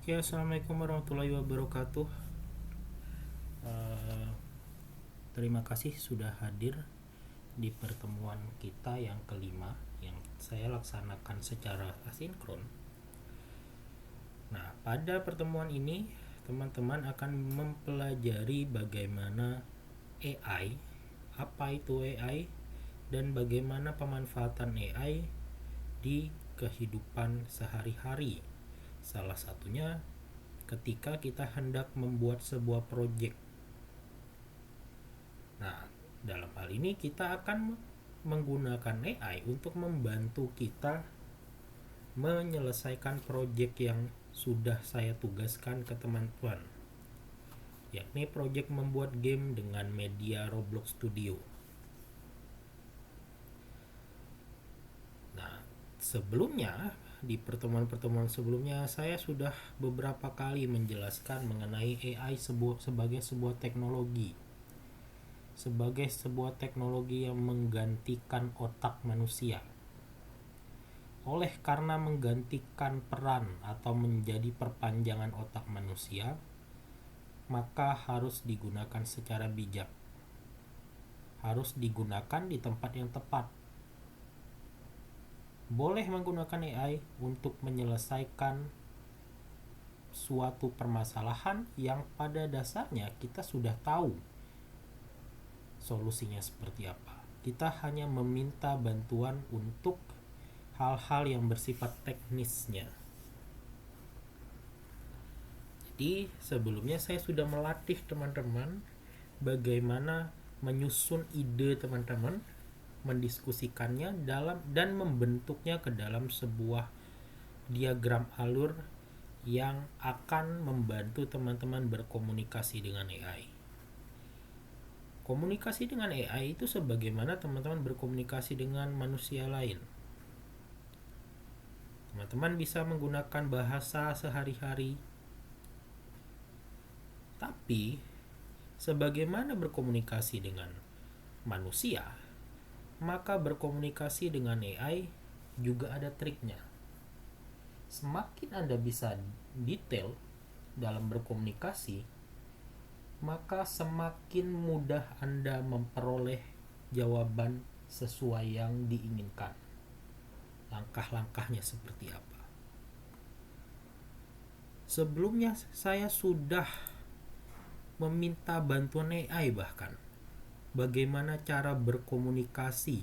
Ya, assalamualaikum warahmatullahi wabarakatuh. Eh, Terima kasih sudah hadir di pertemuan kita yang kelima yang saya laksanakan secara asinkron. Nah, pada pertemuan ini teman-teman akan mempelajari bagaimana AI, apa itu AI, dan bagaimana pemanfaatan AI di kehidupan sehari-hari. Salah satunya ketika kita hendak membuat sebuah proyek. Nah, dalam hal ini kita akan menggunakan AI untuk membantu kita menyelesaikan proyek yang sudah saya tugaskan ke teman-teman, yakni proyek membuat game dengan media Roblox Studio. Nah, sebelumnya di pertemuan-pertemuan sebelumnya saya sudah beberapa kali menjelaskan mengenai AI sebagai sebuah teknologi yang menggantikan otak manusia. Oleh karena menggantikan peran atau menjadi perpanjangan otak manusia, maka harus digunakan secara bijak. Harus digunakan di tempat yang tepat. Boleh menggunakan AI untuk menyelesaikan suatu permasalahan yang pada dasarnya kita sudah tahu solusinya seperti apa. Kita hanya meminta bantuan untuk hal-hal yang bersifat teknisnya. Jadi sebelumnya saya sudah melatih teman-teman bagaimana menyusun ide teman-teman, mendiskusikannya dan membentuknya ke dalam sebuah diagram alur yang akan membantu teman-teman berkomunikasi dengan AI. Komunikasi dengan AI itu sebagaimana teman-teman berkomunikasi dengan manusia lain. Teman-teman bisa menggunakan bahasa sehari-hari, tapi sebagaimana berkomunikasi dengan manusia, maka berkomunikasi dengan AI juga ada triknya. Semakin Anda bisa detail dalam berkomunikasi, maka semakin mudah Anda memperoleh jawaban sesuai yang diinginkan. Langkah-langkahnya seperti apa? Sebelumnya saya sudah meminta bantuan AI bahkan bagaimana cara berkomunikasi.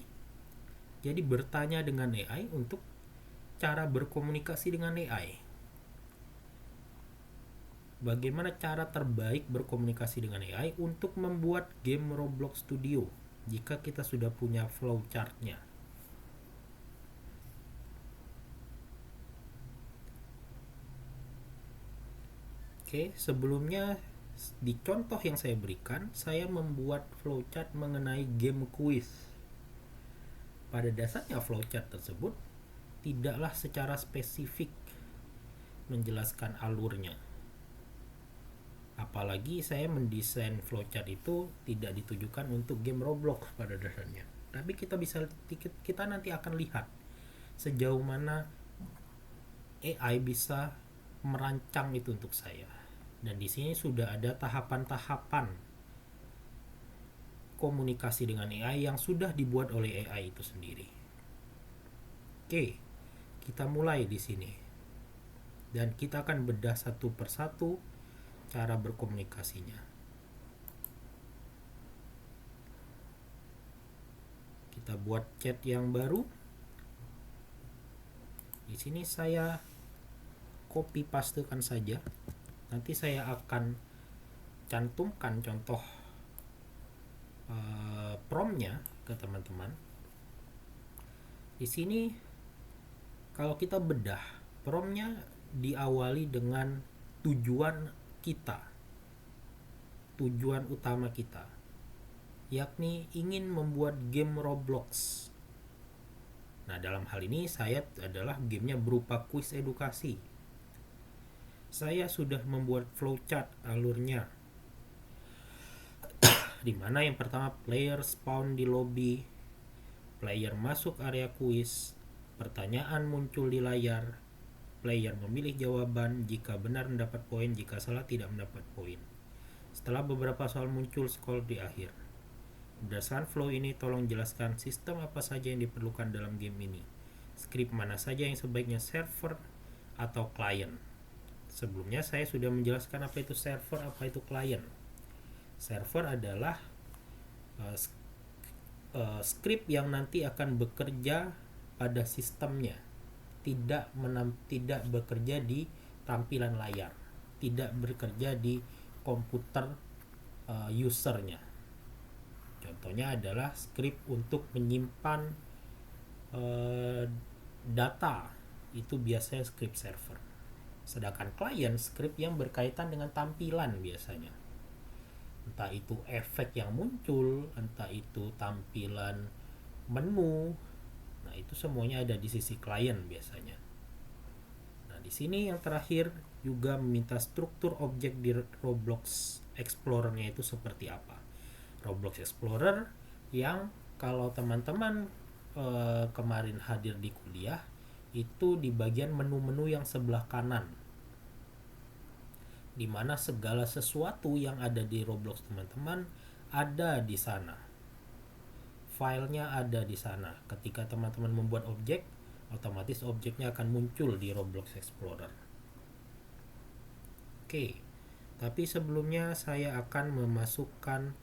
Jadi bertanya dengan AI untuk cara berkomunikasi dengan AI. Bagaimana cara terbaik berkomunikasi dengan AI untuk membuat game Roblox Studio jika kita sudah punya flowchart-nya. Oke, sebelumnya di contoh yang saya berikan, saya membuat flowchart mengenai game quiz. Pada dasarnya flowchart tersebut tidaklah secara spesifik menjelaskan alurnya. Apalagi saya mendesain flowchart itu tidak ditujukan untuk game Roblox pada dasarnya. Tapi kita nanti akan lihat sejauh mana AI bisa merancang itu untuk saya. Dan di sini sudah ada tahapan-tahapan komunikasi dengan AI yang sudah dibuat oleh AI itu sendiri. Oke, kita mulai di sini. Dan kita akan bedah satu persatu cara berkomunikasinya. Kita buat chat yang baru. Di sini saya copy pastekan saja. Nanti saya akan cantumkan contoh promptnya ke teman-teman. Di sini kalau kita bedah, promptnya diawali dengan tujuan kita, tujuan utama kita, yakni ingin membuat game Roblox. Nah, dalam hal ini saya adalah gamenya berupa kuis edukasi. Saya sudah membuat flowchart alurnya, di mana yang pertama player spawn di lobby, player masuk area kuis, pertanyaan muncul di layar, player memilih jawaban, jika benar mendapat poin, jika salah tidak mendapat poin. Setelah beberapa soal muncul skor di akhir. Berdasarkan flow ini, tolong jelaskan sistem apa saja yang diperlukan dalam game ini. Skrip mana saja yang sebaiknya server atau klien. Sebelumnya saya sudah menjelaskan apa itu server, apa itu klien. Server adalah skrip yang nanti akan bekerja pada sistemnya, tidak bekerja di tampilan layar, tidak bekerja di komputer usernya. Contohnya adalah skrip untuk menyimpan data, itu biasanya skrip server. Sedangkan klien skrip yang berkaitan dengan tampilan biasanya, entah itu efek yang muncul, entah itu tampilan menu. Nah, itu semuanya ada di sisi klien biasanya. Nah, di sini yang terakhir juga meminta struktur objek di Roblox Explorer-nya itu seperti apa. Roblox Explorer yang kalau teman-teman kemarin hadir di kuliah, itu di bagian menu-menu yang sebelah kanan, di mana segala sesuatu yang ada di Roblox teman-teman ada di sana. Filenya ada di sana. Ketika teman-teman membuat objek, otomatis objeknya akan muncul di Roblox Explorer. Oke, tapi sebelumnya saya akan memasukkan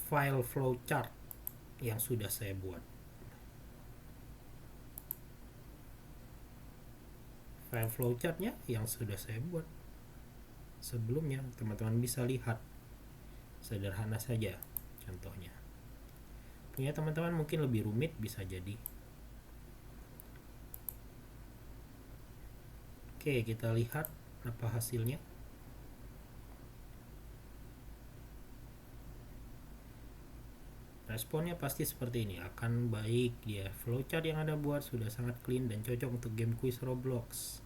file flowchart yang sudah saya buat. File flowchartnya yang sudah saya buat sebelumnya, teman-teman bisa lihat. Sederhana saja contohnya. Punya teman-teman mungkin lebih rumit, bisa jadi. Oke, kita lihat apa hasilnya. Responnya pasti seperti ini, akan baik dia. Flowchart yang Anda buat sudah sangat clean dan cocok untuk game quiz Roblox.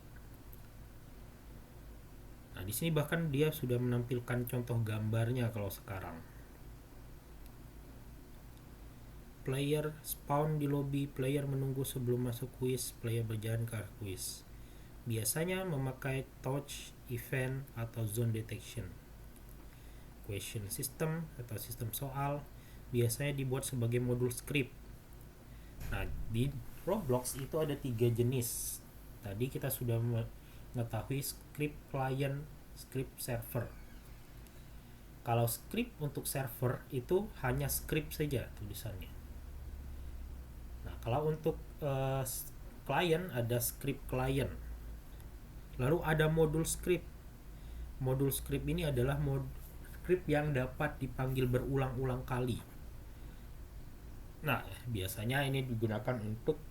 Nah, di sini bahkan dia sudah menampilkan contoh gambarnya kalau sekarang. Player spawn di lobby, player menunggu sebelum masuk quiz, player berjalan ke arah quiz. Biasanya memakai touch, event, atau zone detection. Question system atau sistem soal biasanya dibuat sebagai modul script. Nah, di Roblox itu ada 3 jenis. Tadi kita sudah mengetahui script client, script server. Kalau script untuk server itu hanya script saja tulisannya. Nah, kalau untuk client ada script client. Lalu ada modul script. Modul script ini adalah script yang dapat dipanggil berulang-ulang kali. Nah, biasanya ini digunakan untuk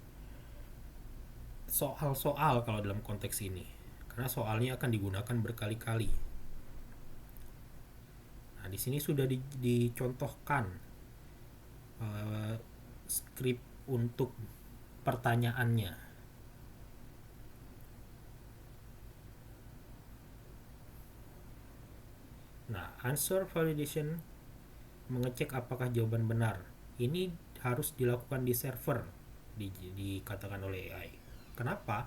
soal-soal kalau dalam konteks ini, karena soalnya akan digunakan berkali-kali. Nah, di sini sudah dicontohkan script untuk pertanyaannya. Nah, answer validation mengecek apakah jawaban benar. Ini harus dilakukan di server, dikatakan oleh AI. Kenapa?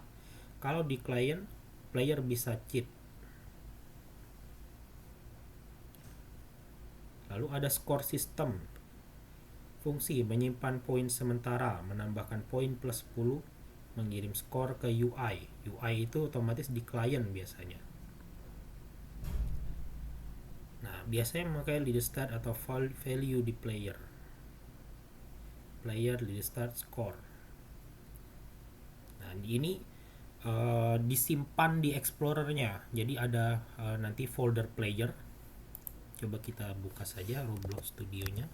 Kalau di client, player bisa cheat. Lalu ada score system. Fungsi menyimpan poin sementara, menambahkan poin plus 10, mengirim skor ke UI. UI itu otomatis di client biasanya. Nah, biasanya memakai lead start atau value di player. Player lead start score. Nah, ini disimpan di explorernya. Jadi ada nanti folder player. Coba kita buka saja Roblox Studionya.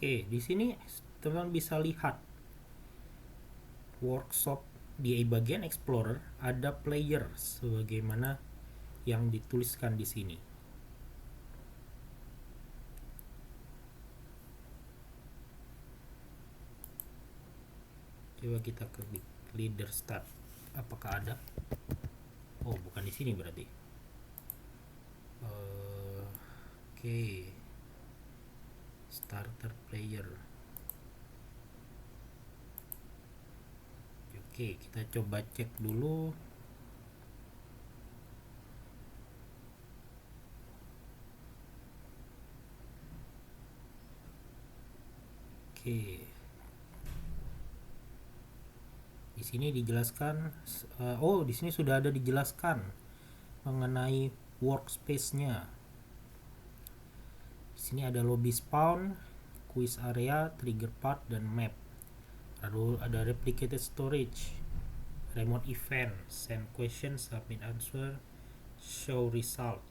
Oke, di sini teman-teman bisa lihat workshop di bagian Explorer ada player sebagaimana yang dituliskan di sini. Coba kita klik leader start. Apakah ada? Oh, bukan di sini berarti. Oke. Starter player. Oke, kita coba cek dulu. Oke. Di sini dijelaskan, di sini sudah ada dijelaskan mengenai workspace-nya. Di sini ada lobby spawn, quiz area, trigger path, dan map. Lalu ada replicated storage, remote event, send question, submit answer, show result,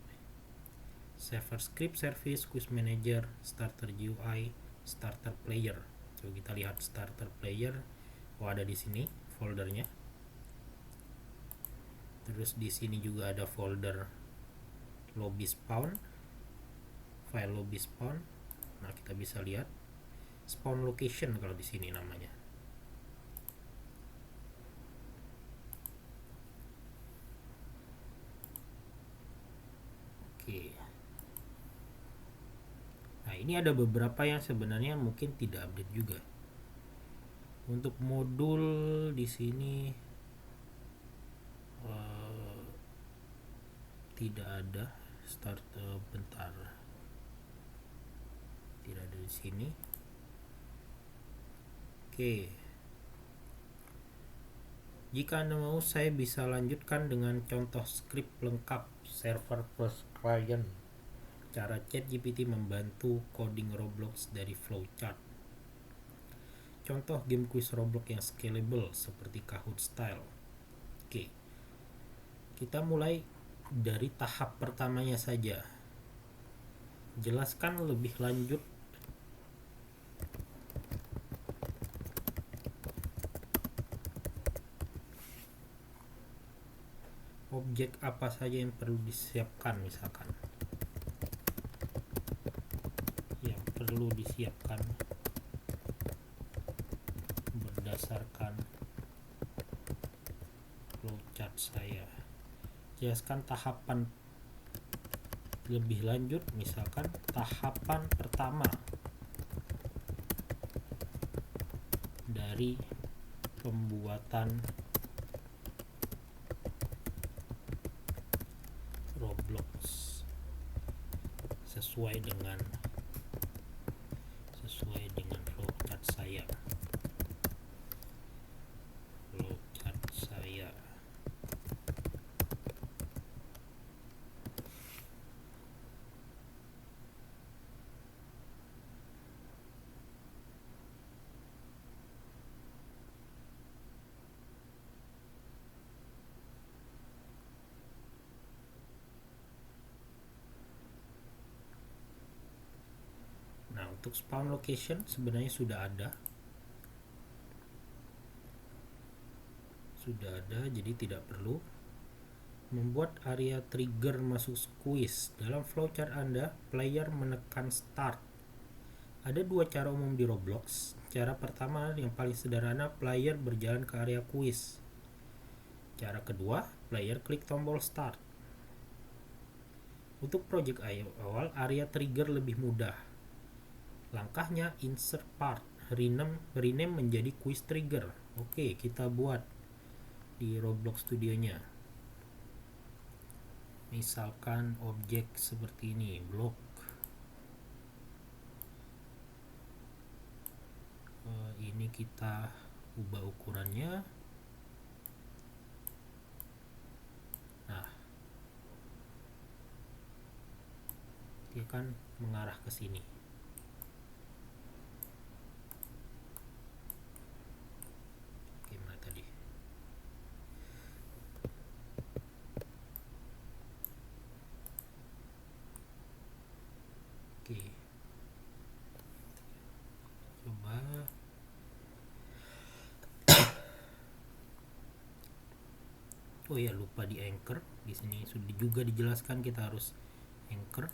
server script service, quiz manager, starter UI, starter player. Coba kita lihat starter player. Ada di sini foldernya. Terus di sini juga ada folder lobby spawn, file lobby spawn. Nah, kita bisa lihat spawn location kalau di sini namanya. Oke. Nah, ini ada beberapa yang sebenarnya mungkin tidak update juga. Untuk modul di sini tidak ada start, bentar. Tidak ada di sini. Oke. Jika Anda mau, saya bisa lanjutkan dengan contoh skrip lengkap server plus client. Cara ChatGPT membantu coding Roblox dari flowchart. Contoh game quiz Roblox yang scalable seperti Kahoot style. Oke. Kita mulai dari tahap pertamanya saja. Jelaskan lebih lanjut objek apa saja yang perlu disiapkan, misalkan yang perlu disiapkan berdasarkan flowchart saya. Jelaskan tahapan lebih lanjut, misalkan tahapan pertama dari pembuatan Roblox sesuai dengan flowchart saya. Nah, untuk spawn location sebenarnya sudah ada, jadi tidak perlu membuat area trigger masuk quiz. Dalam flowchart Anda, player menekan start. Ada dua cara umum di Roblox. Cara pertama yang paling sederhana, player berjalan ke area quiz. Cara kedua, player klik tombol start. Untuk project awal, area trigger lebih mudah. Langkahnya insert part, rename menjadi quiz trigger. Oke, kita buat di Roblox Studio-nya. Misalkan objek seperti ini, blok. Ini kita ubah ukurannya. Nah, dia kan mengarah ke sini. Gimana tadi? Oke. Coba Oh ya, lupa di anchor. Di sini sudah juga dijelaskan kita harus anchor.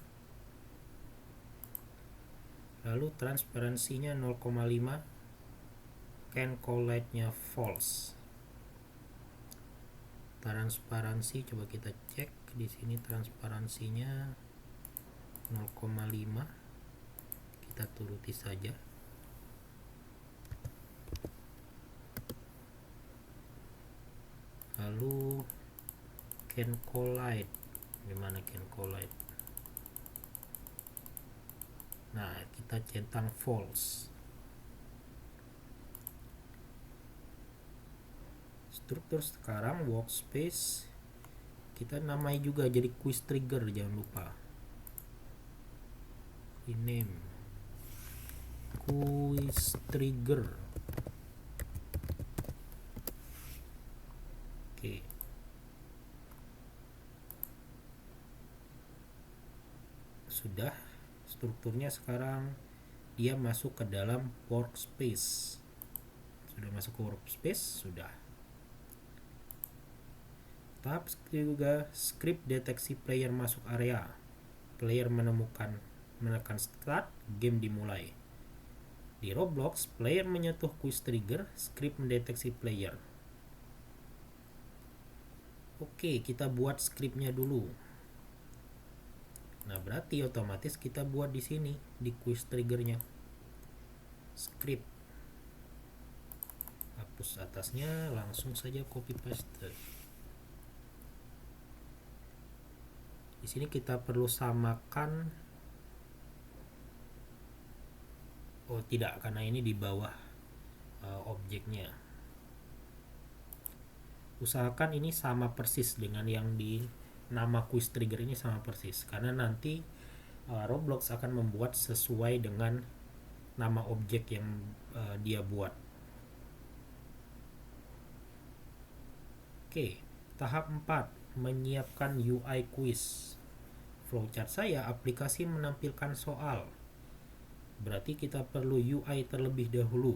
Lalu transparansinya 0,5, can collide-nya false. Transparansi coba kita cek di sini, transparansinya 0,5, kita turuti saja. Lalu can collide, gimana can collide? Nah, kita centang false. Struktur sekarang workspace kita namai juga jadi quiz trigger, jangan lupa. Rename quiz trigger. Oke. Sudah, strukturnya sekarang dia masuk ke dalam workspace. Sudah masuk ke workspace, sudah. Tahap juga script deteksi player masuk area. Player menekan start, game dimulai. Di Roblox, player menyentuh quiz trigger, script mendeteksi player. Oke, kita buat scriptnya dulu. Nah, berarti otomatis kita buat di sini di quiz triggernya. Script. Hapus atasnya, langsung saja copy paste. Di sini kita perlu samakan. Oh tidak, karena ini di bawah objeknya. Usahakan ini sama persis dengan yang di nama quiz trigger ini, sama persis, karena nanti Roblox akan membuat sesuai dengan nama objek yang dia buat. Oke, tahap 4, menyiapkan UI quiz. Flowchart saya, aplikasi menampilkan soal. Berarti kita perlu UI terlebih dahulu.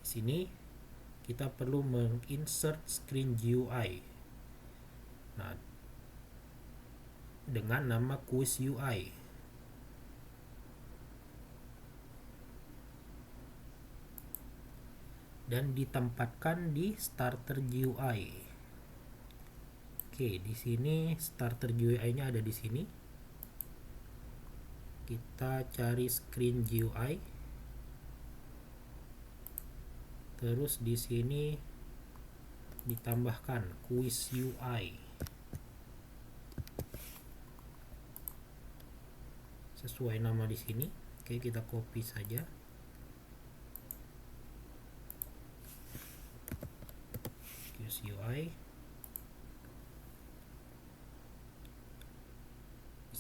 Di sini kita perlu menginsert screen GUI. Nah, dengan nama quiz UI. Dan ditempatkan di starter GUI. Oke, di sini starter GUI-nya ada di sini. Kita cari screen GUI. Terus di sini ditambahkan quiz UI. Sesuai nama di sini. Oke, kita copy saja. Quiz UI.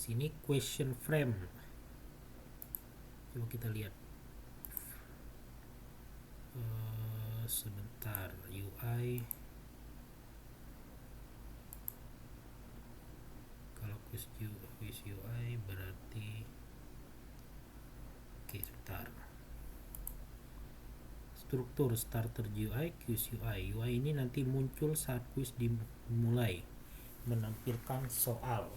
Sini question frame, coba kita lihat sebentar. UI, kalau quiz UI berarti oke, sebentar. Struktur starter GUI, quiz UI. UI ini nanti muncul saat quiz dimulai, menampilkan soal.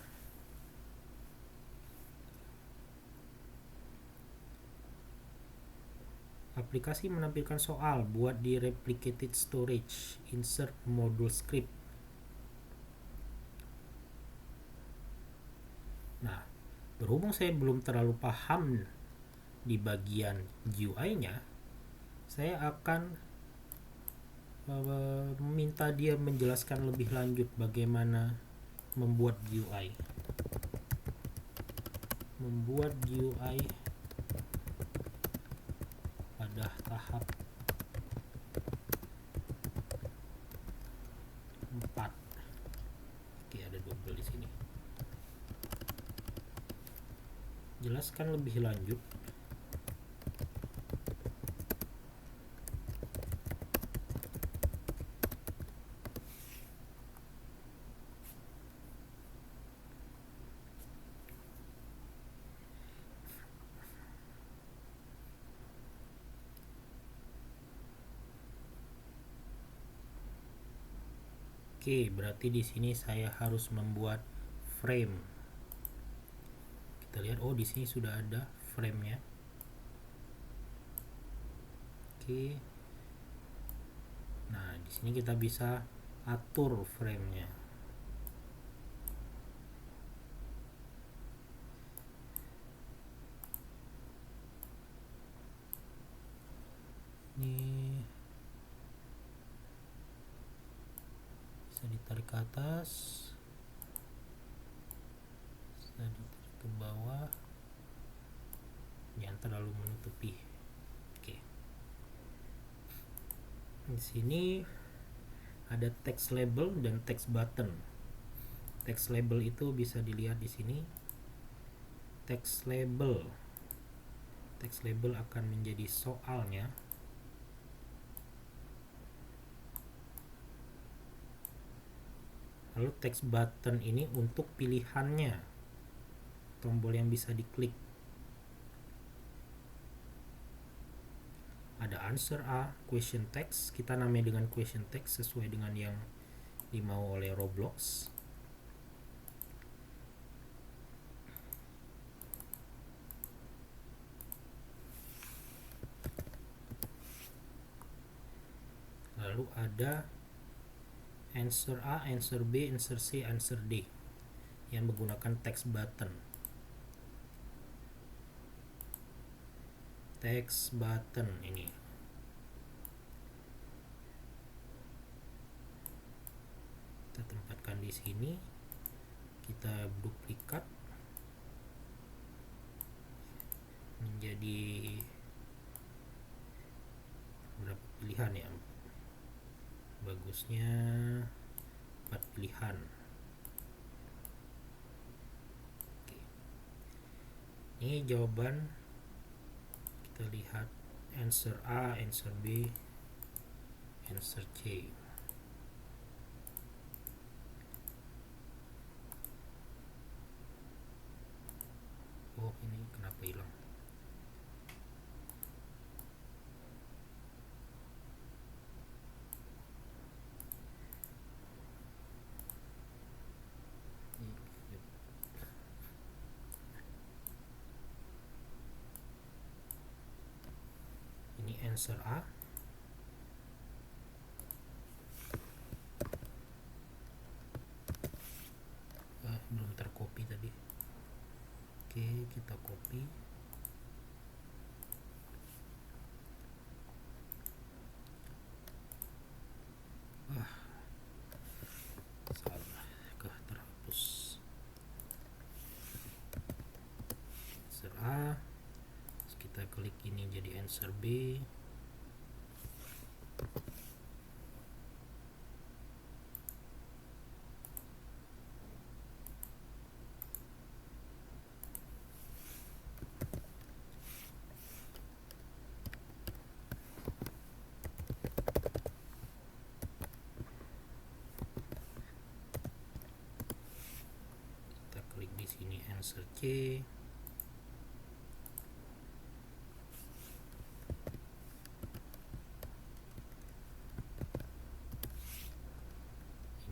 Aplikasi menampilkan soal, buat di replicated storage, insert module script. Nah, berhubung saya belum terlalu paham di bagian GUI-nya, saya akan meminta dia menjelaskan lebih lanjut bagaimana membuat GUI. Membuat GUI pada tahap 4. Oke, ada double di sini. Jelaskan lebih lanjut. Oke, berarti di sini saya harus membuat frame. Kita lihat, oh di sini sudah ada frame-nya. Oke. Nah, di sini kita bisa atur frame-nya. Ini bisa ditarik ke atas, bisa ditarik ke bawah, jangan terlalu menutupi. Oke. Di sini ada text label dan text button. Text label itu bisa dilihat di sini. Text label akan menjadi soalnya. Lalu text button ini untuk pilihannya, tombol yang bisa diklik. Ada answer A, question text, kita namai dengan question text sesuai dengan yang dimau oleh Roblox. Lalu ada answer A, answer B, answer C, answer D yang menggunakan text button. Text button ini kita tempatkan di sini, kita duplikat menjadi berapa pilihan ya, bagusnya 4 pilihan. Oke. Ini jawaban, kita lihat answer A, answer B, answer C. Oh, ini kenapa hilang? Ini answer A. Belum tercopy tadi. Oke, kita copy. Salah, terhapus. Answer A. Terus kita klik ini jadi answer B. Kita klik di sini answer C.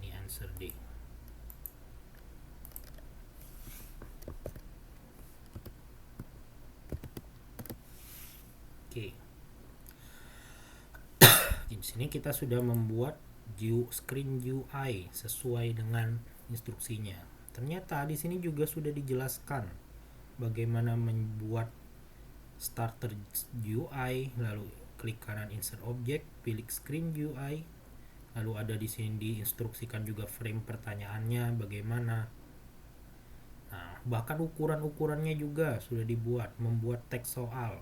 Ini answer D. Oke. Di sini kita sudah membuat screen UI sesuai dengan instruksinya. Ternyata di sini juga sudah dijelaskan bagaimana membuat starter UI, lalu klik kanan insert object, pilih screen UI, lalu ada di sini diinstruksikan juga frame pertanyaannya bagaimana. Nah, bahkan ukuran-ukurannya juga sudah dibuat, membuat teks soal,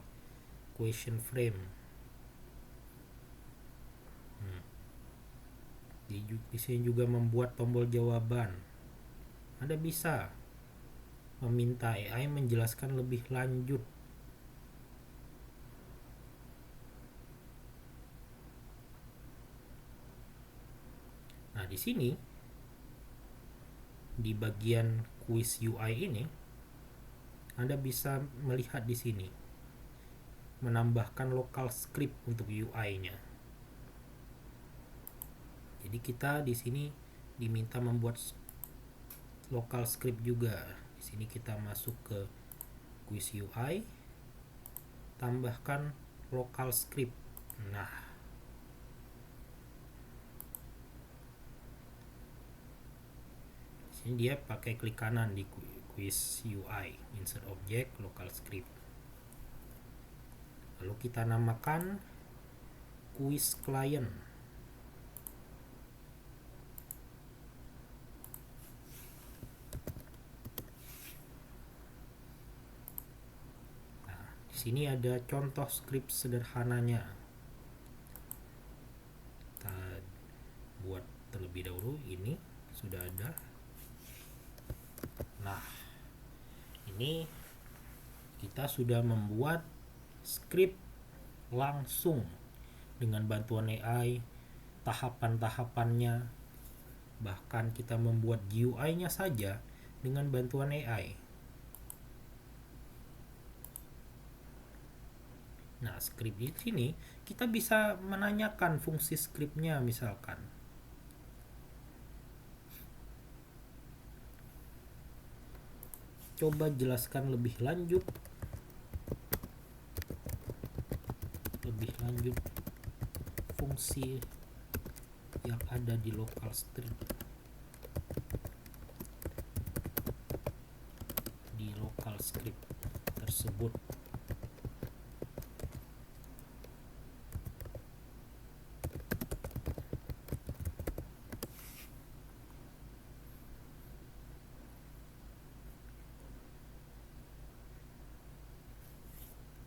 question frame. Di sini juga membuat tombol jawaban. Anda bisa meminta AI menjelaskan lebih lanjut. Nah, di sini di bagian quiz UI ini Anda bisa melihat di sini menambahkan local script untuk UI-nya. Jadi kita di sini diminta membuat local script juga. Di sini kita masuk ke quiz UI, tambahkan local script. Nah, ini dia pakai klik kanan di quiz UI, insert object, local script. Lalu kita namakan quiz client. Nah, di sini ada contoh script sederhananya. Kita buat terlebih dahulu, ini sudah ada. Nah, ini kita sudah membuat script langsung dengan bantuan AI, tahapan-tahapannya, bahkan kita membuat GUI-nya saja dengan bantuan AI. Nah, script di sini kita bisa menanyakan fungsi scriptnya, misalkan coba jelaskan lebih lanjut fungsi yang ada di local script tersebut.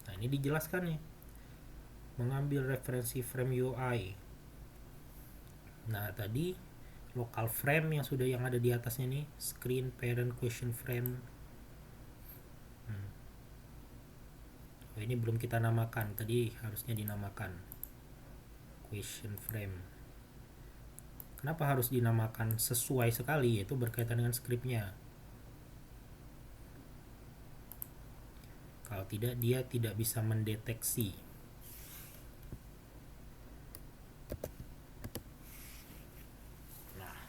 Nah, ini dijelaskan nih, mengambil referensi frame UI. Nah, tadi local frame yang ada di atasnya nih, screen, parent, question frame. Oh, ini belum kita namakan, tadi harusnya dinamakan question frame. Kenapa harus dinamakan sesuai sekali, yaitu berkaitan dengan scriptnya. Kalau tidak, dia tidak bisa mendeteksi. Nah,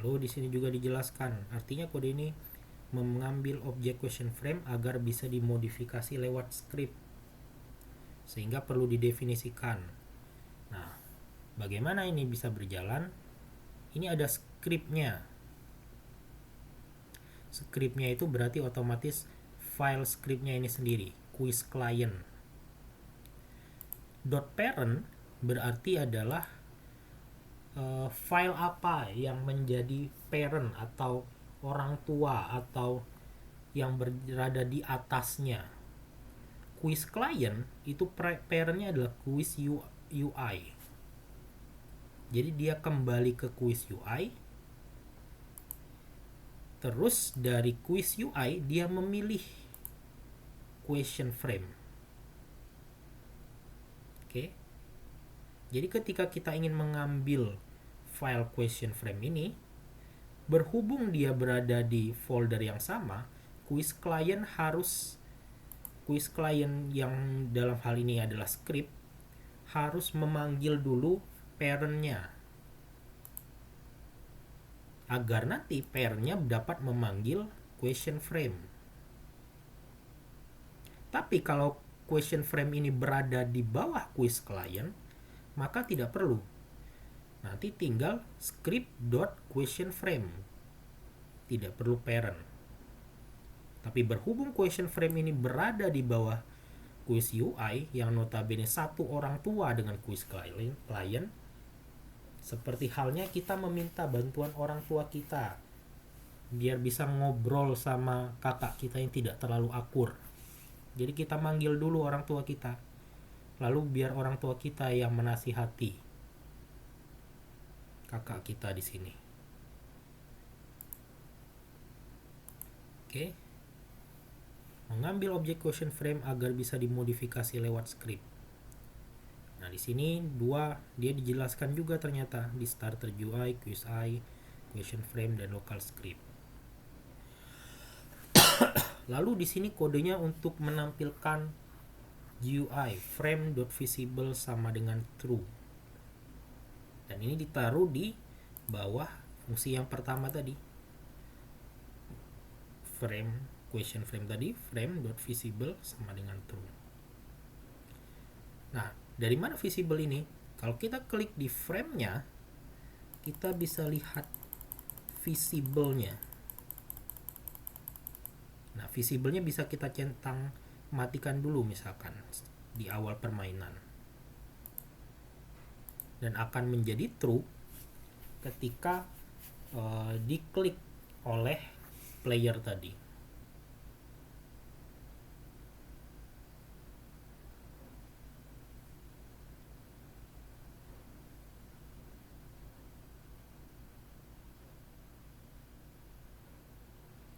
lalu di sini juga dijelaskan, artinya kode ini mengambil objek question frame agar bisa dimodifikasi lewat script, sehingga perlu didefinisikan. Nah, bagaimana ini bisa berjalan? Ini ada scriptnya. Scriptnya itu berarti otomatis file scriptnya ini sendiri, quiz client. .parent berarti adalah file apa yang menjadi parent atau orang tua atau yang berada di atasnya. Quiz client itu parentnya adalah quiz UI. Jadi dia kembali ke quiz UI. Terus dari quiz UI dia memilih question frame. Oke. Jadi ketika kita ingin mengambil file question frame ini, berhubung dia berada di folder yang sama, quiz client yang dalam hal ini adalah script harus memanggil dulu parentnya, agar nanti parentnya dapat memanggil question frame. Tapi kalau question frame ini berada di bawah quiz client, maka tidak perlu. Nanti tinggal script.questionFrame. Tidak perlu parent. Tapi berhubung question frame ini berada di bawah quiz UI yang notabene satu orang tua dengan quiz client, seperti halnya kita meminta bantuan orang tua kita biar bisa ngobrol sama kakak kita yang tidak terlalu akur. Jadi kita manggil dulu orang tua kita, lalu biar orang tua kita yang menasihati kakak kita di sini. Oke. Mengambil objek question frame agar bisa dimodifikasi lewat script. Nah, di sini dia dijelaskan juga ternyata di starter UI, quiz UI, question frame dan local script. Lalu di sini kodenya untuk menampilkan GUI frame.visible sama dengan true, dan ini ditaruh di bawah fungsi yang pertama tadi, question frame tadi, frame.visible sama dengan true. Nah, dari mana visible ini? Kalau kita klik di frame-nya, kita bisa lihat visible-nya. Nah, visible-nya bisa kita centang matikan dulu misalkan di awal permainan, dan akan menjadi true ketika diklik oleh player tadi.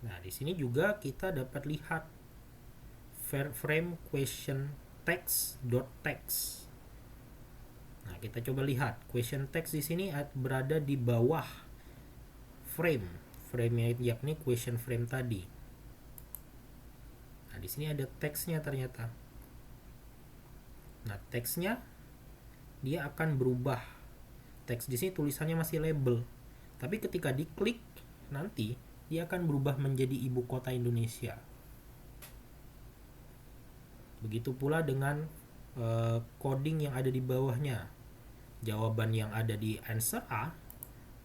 Nah, di sini juga kita dapat lihat frame question text. Nah, kita coba lihat question text di sini berada di bawah frame-nya, yakni question frame tadi. Nah, di sini ada teksnya ternyata. Nah, teksnya dia akan berubah. Teks di sini tulisannya masih label, tapi ketika diklik nanti dia akan berubah menjadi ibu kota Indonesia. Begitu pula dengan coding yang ada di bawahnya. Jawaban yang ada di answer A,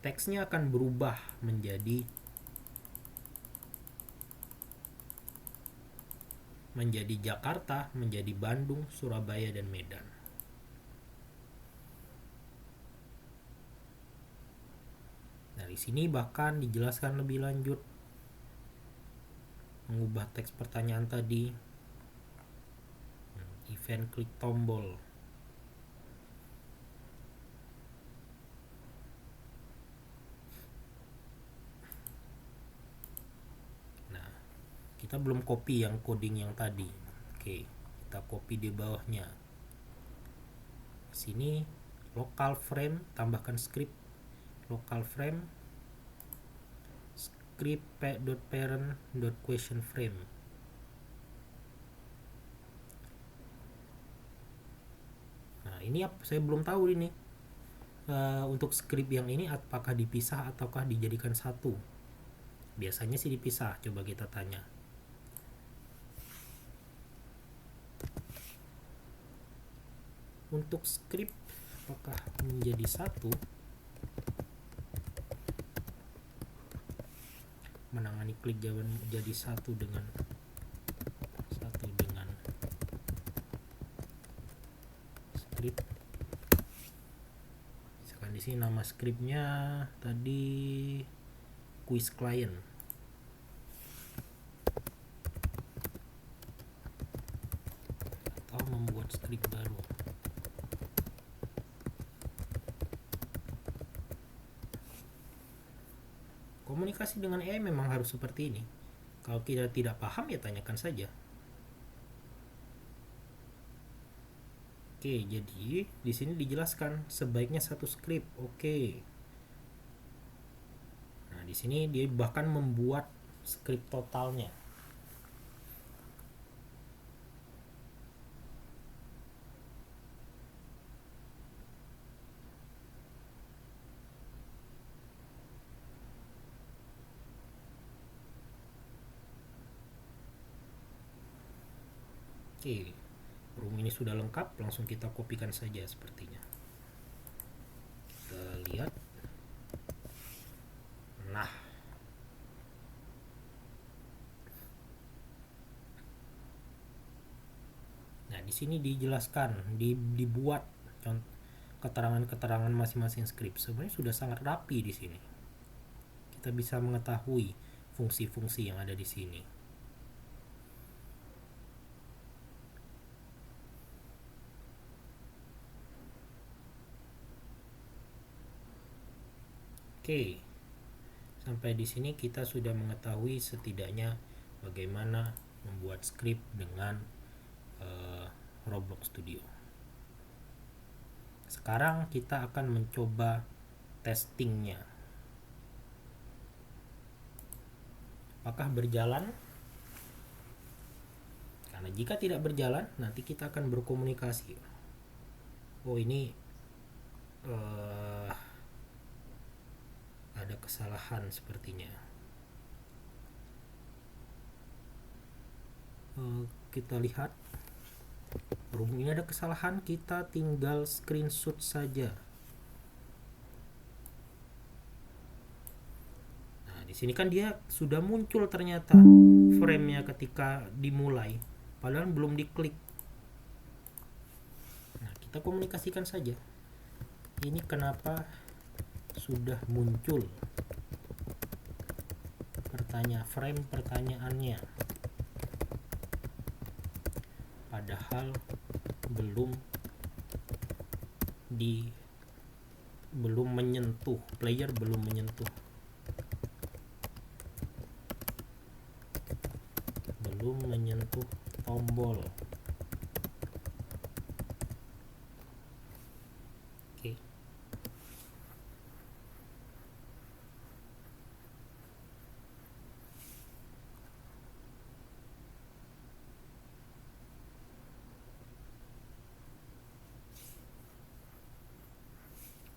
teksnya akan berubah menjadi Jakarta, menjadi Bandung, Surabaya, dan Medan. Nah, di sini bahkan dijelaskan lebih lanjut mengubah teks pertanyaan tadi. Event klik tombol. Nah, kita belum copy yang coding yang tadi. Oke, kita copy di bawahnya. Sini local frame, tambahkan script local frame script.parent.question frame. Nah, ini saya belum tahu ini untuk script yang ini apakah dipisah ataukah dijadikan satu. Biasanya sih dipisah, coba kita tanya. Untuk script apakah menjadi satu? Menangani klik jawaban jadi satu dengan script. Misalkan di sini nama scriptnya tadi quiz client. Atau membuat script baru. Komunikasi dengan AI memang harus seperti ini. Kalau kita tidak paham ya tanyakan saja. Oke, jadi di sini dijelaskan sebaiknya satu script. Oke. Nah, di sini dia bahkan membuat script totalnya. Oke, room ini sudah lengkap, langsung kita kopikan saja sepertinya. Kita lihat. Nah, di sini dijelaskan, dibuat keterangan-keterangan masing-masing script. Sebenarnya sudah sangat rapi di sini. Kita bisa mengetahui fungsi-fungsi yang ada di sini. Oke, sampai di sini kita sudah mengetahui setidaknya bagaimana membuat script dengan Roblox Studio. Sekarang kita akan mencoba testingnya. Apakah berjalan? Nah, Nah, jika tidak berjalan, nanti kita akan berkomunikasi. Oh, ini ada kesalahan sepertinya. Kita lihat, berhubung ini ada kesalahan, kita tinggal screenshot saja. Nah, di sini kan dia sudah muncul ternyata frame-nya ketika dimulai, padahal belum diklik. Nah, kita komunikasikan saja. Ini kenapa sudah muncul frame pertanyaannya, padahal belum menyentuh, player belum menyentuh tombol. Oke.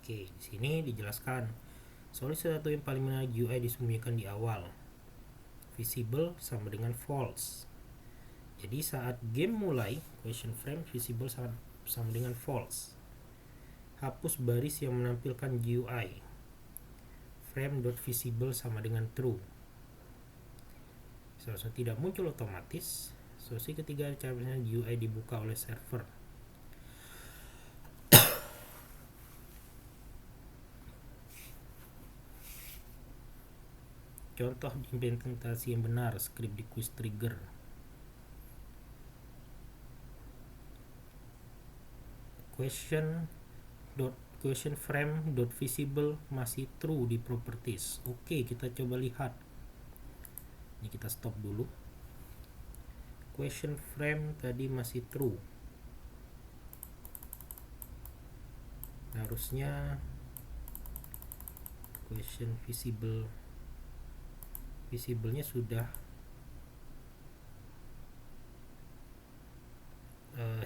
Oke, di sini dijelaskan solusi satu yang paling menarik UI disembunyikan di awal. Visible sama dengan false. Jadi saat game mulai, question frame visible sama dengan false. Hapus baris yang menampilkan GUI. Frame.visible sama dengan true. Solusi tidak muncul otomatis. Solusi ketiga, caranya GUI dibuka oleh server. Contoh implementasi yang benar, script di quiz trigger. Question frame visible masih true di properties. Oke, kita coba lihat. Ini kita stop dulu. Question frame tadi masih true. Harusnya question visible-nya sudah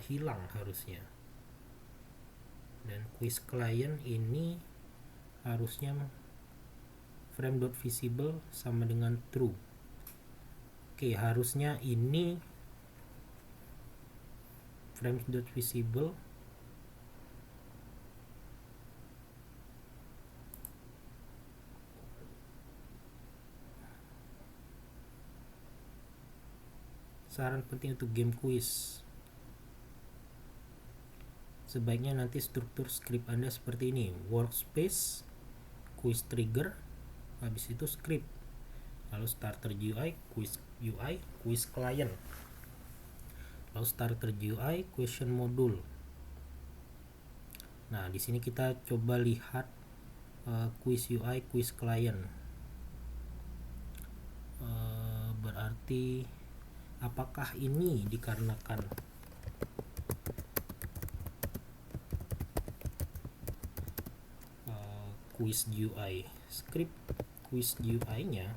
hilang harusnya. Dan quiz client ini harusnya frame.visible sama dengan true. Oke, harusnya ini frame.visible saran penting untuk game quiz. Sebaiknya nanti struktur script Anda seperti ini: workspace, quiz trigger, habis itu script, lalu starter GUI, quiz client, lalu starter GUI, question module. Nah, di sini kita coba lihat quiz UI, quiz client. Berarti apakah ini dikarenakan quiz GUI, script quiz GUI nya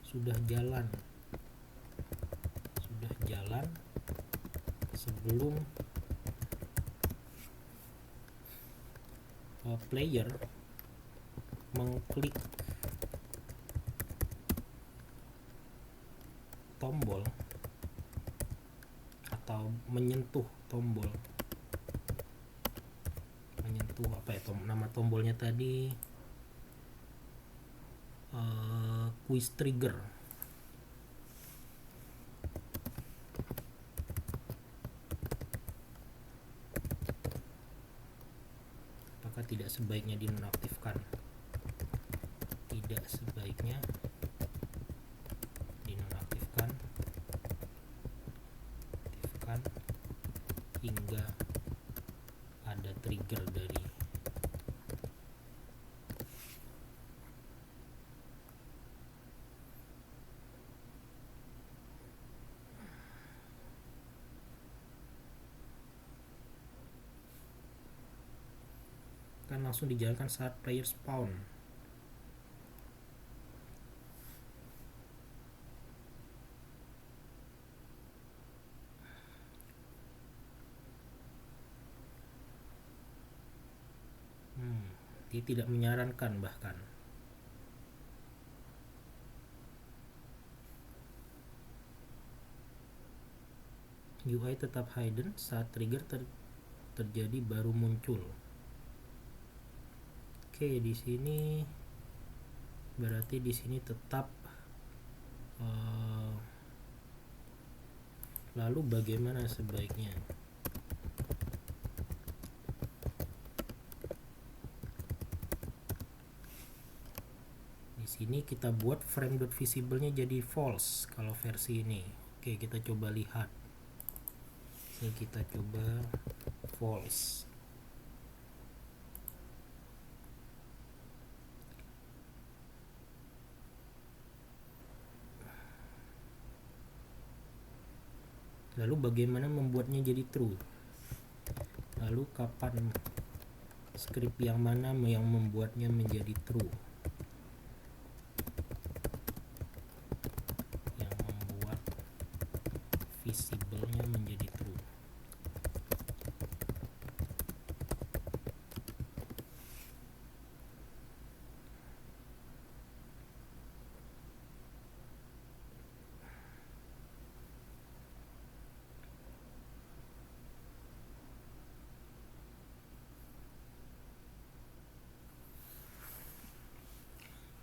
sudah jalan sebelum player mengklik tombol atau menyentuh tombol, nama tombolnya tadi quiz trigger. Apakah tidak sebaiknya dinonaktifkan? Tidak sebaiknya dinonaktifkan hingga ada trigger dari kan langsung dijalankan saat player spawn. Dia tidak menyarankan bahkan. UI tetap hidden saat trigger terjadi baru muncul. Oke, di sini berarti di sini tetap. Lalu bagaimana sebaiknya? Di sini kita buat frame.visible-nya jadi false kalau versi ini. Oke, kita coba lihat. Ini kita coba false. Lalu bagaimana membuatnya jadi true? Lalu kapan script yang mana yang membuatnya menjadi true? Yang membuat visible-nya menjadi true.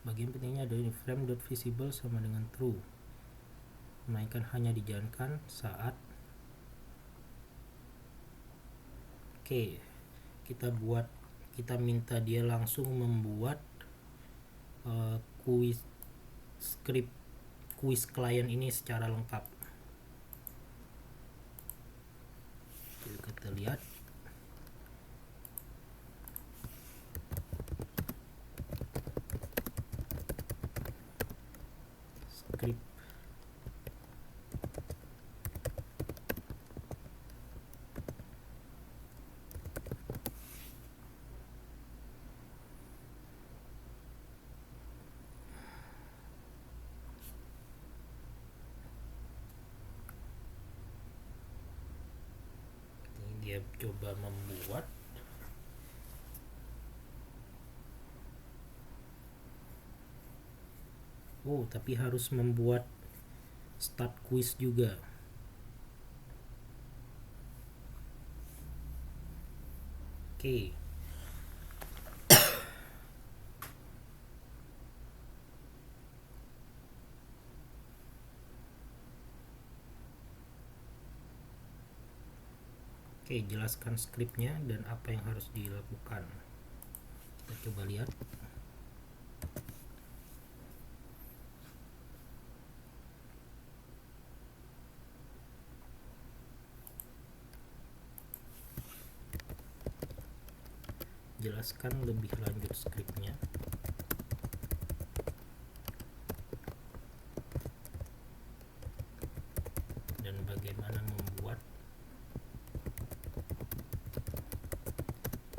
Bagian pentingnya adalah ini frame.visible sama dengan true, melainkan hanya dijalankan saat kita minta dia langsung membuat script quiz klien ini secara lengkap. Kita lihat. Script ini dia coba membuat. Oh, tapi harus membuat start quiz juga. Oke. Oke, jelaskan skripnya dan apa yang harus dilakukan. Kita coba lihat. Jelaskan lebih lanjut skripnya. Dan bagaimana membuat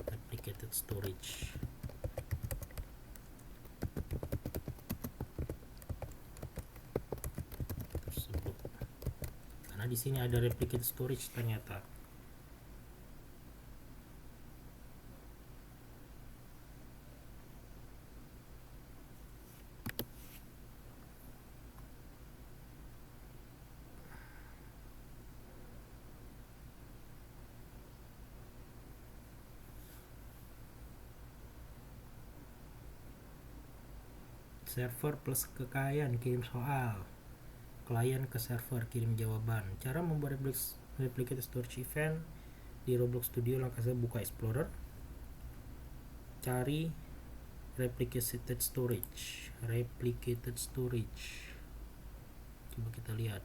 replicated storage. Tersebut. Karena di sini ada replicated storage ternyata. Server plus kekayaan, kirim soal. Klien ke server, kirim jawaban. Cara membuat replicated storage event di Roblox Studio. Langkah 1, buka Explorer, cari replicated storage. Coba kita lihat,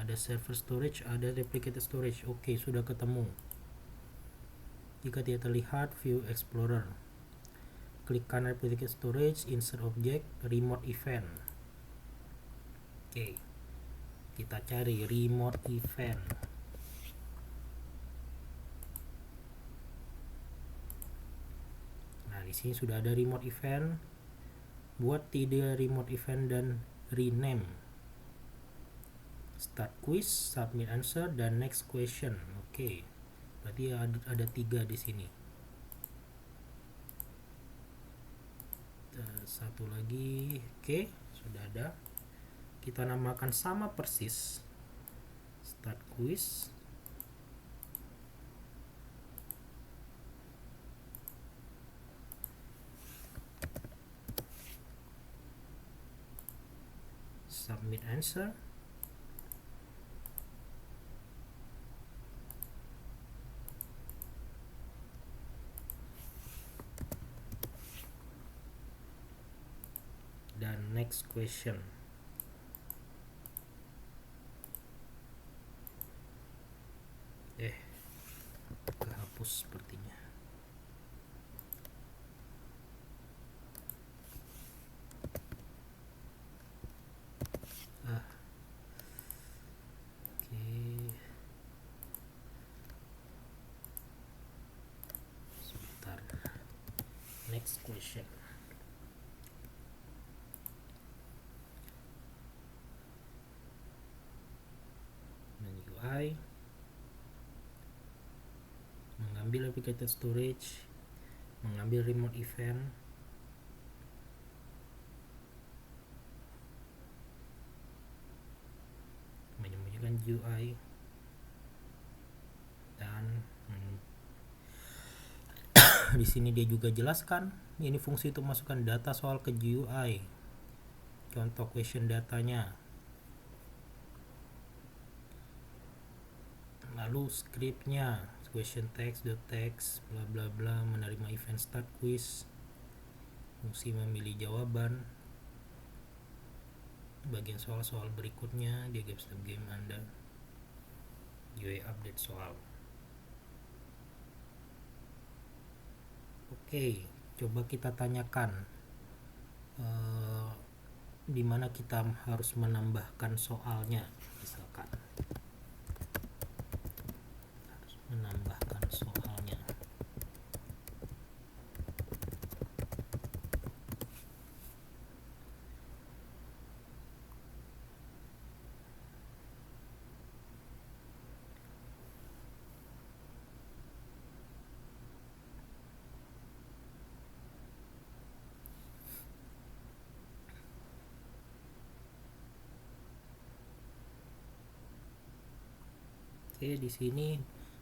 ada server storage, ada replicated storage. Oke, sudah ketemu. Jika tidak terlihat, view Explorer, klikkan replicated storage, insert object, remote event. Oke, kita cari remote event. Nah, di sini sudah ada remote event. Buat tiga remote event dan rename. Start quiz, submit answer, dan next question. Oke, berarti ada 3 di sini. Satu lagi, oke, sudah ada. Kita namakan sama persis, start quiz. Submit answer. Dan next question. Kehapus sepertinya. Oke. Sebentar. Next question. UI, mengambil applicated storage, mengambil remote event, menyembunyikan GUI, dan di sini dia juga jelaskan ini fungsi untuk masukkan data soal ke GUI. Contoh question datanya. Lalu scriptnya, question text, bla bla bla, menerima event start quiz, fungsi memilih jawaban, bagian soal-soal berikutnya, diagram step game Anda, UI update soal. Oke, coba kita tanyakan di mana kita harus menambahkan soalnya, misalkan harus menambahkan soalnya. Oke, di sini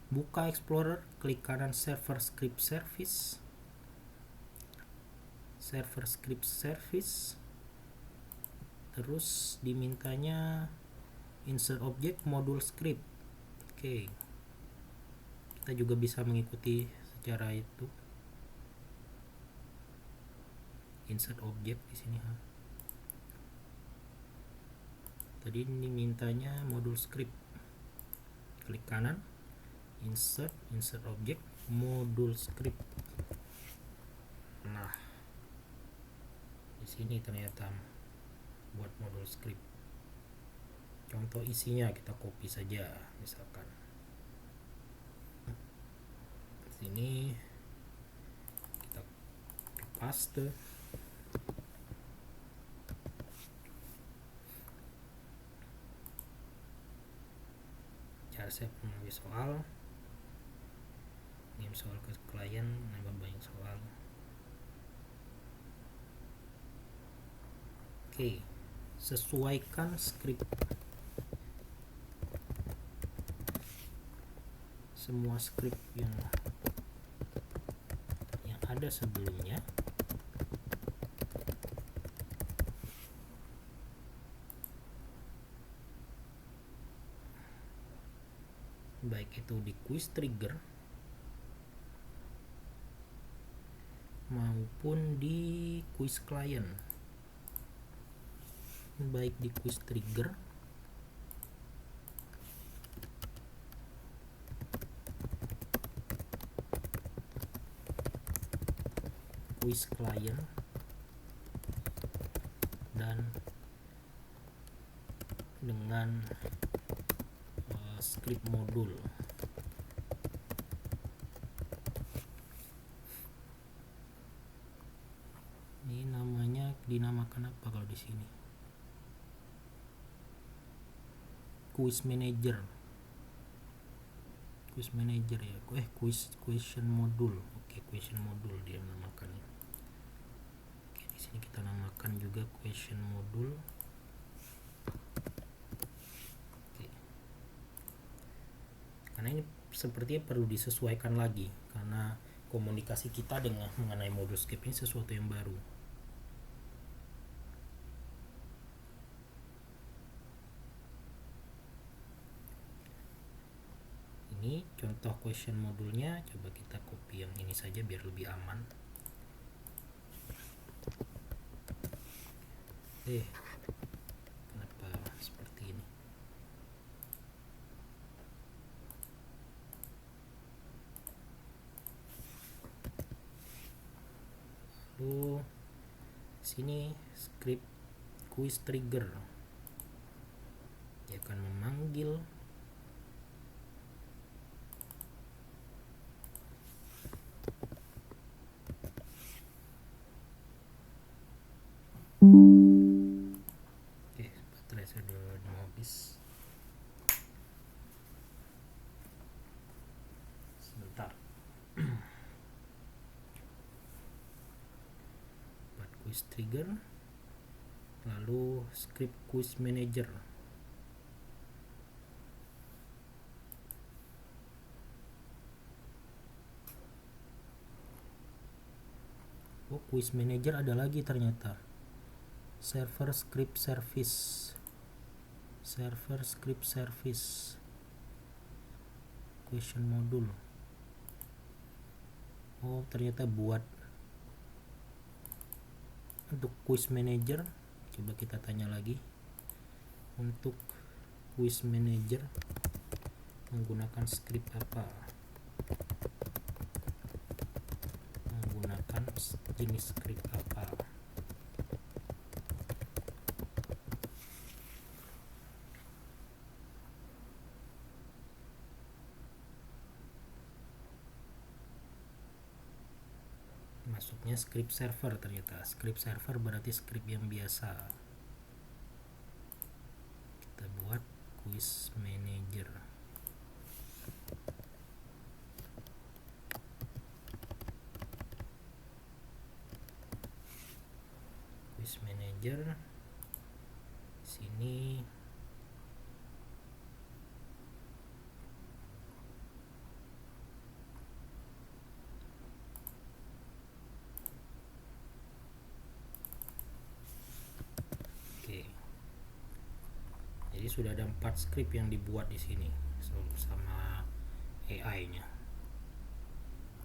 buka Explorer, klik kanan server script service. Terus dimintanya insert object module script. Oke. Kita juga bisa mengikuti secara itu. Insert object di sini. Tadi ini mintanya modul script. Klik kanan, insert object, modul script. Nah, di sini ternyata buat modul script. Contoh isinya kita copy saja, misalkan. Di sini kita paste. Cara saya mengambil soal, ngirim soal ke klien, nambah banyak soal. Oke, sesuaikan script. Semua script yang ada sebelumnya baik itu di quiz trigger maupun di quiz client. Baik di quiz trigger quiz client dan dengan script modul. Ini namanya dinamakan apa kalau di sini? Quiz manager ya. Question modul. Oke, question modul dia menamakannya. Oke, di sini sini kita namakan juga question module. Oke. Karena ini sepertinya perlu disesuaikan lagi karena komunikasi kita dengan mengenai modul skip ini sesuatu yang baru. Ini contoh question modulnya, coba kita copy yang ini saja biar lebih aman. Kenapa seperti ini? Lalu sini script quiz trigger, dia akan memanggil baterai sudah mau habis, sebentar. Buat quiz trigger, lalu script quiz manager. Oh, quiz manager ada lagi ternyata. Server script service question module. Oh, ternyata buat untuk quiz manager. Coba kita tanya lagi. Untuk quiz manager menggunakan script apa? Menggunakan jenis script apa? Masuknya script server, ternyata script server berarti script yang biasa. Kita buat quiz manager. Quiz manager sini jadi sudah ada 4 script yang dibuat di sini sama AI-nya.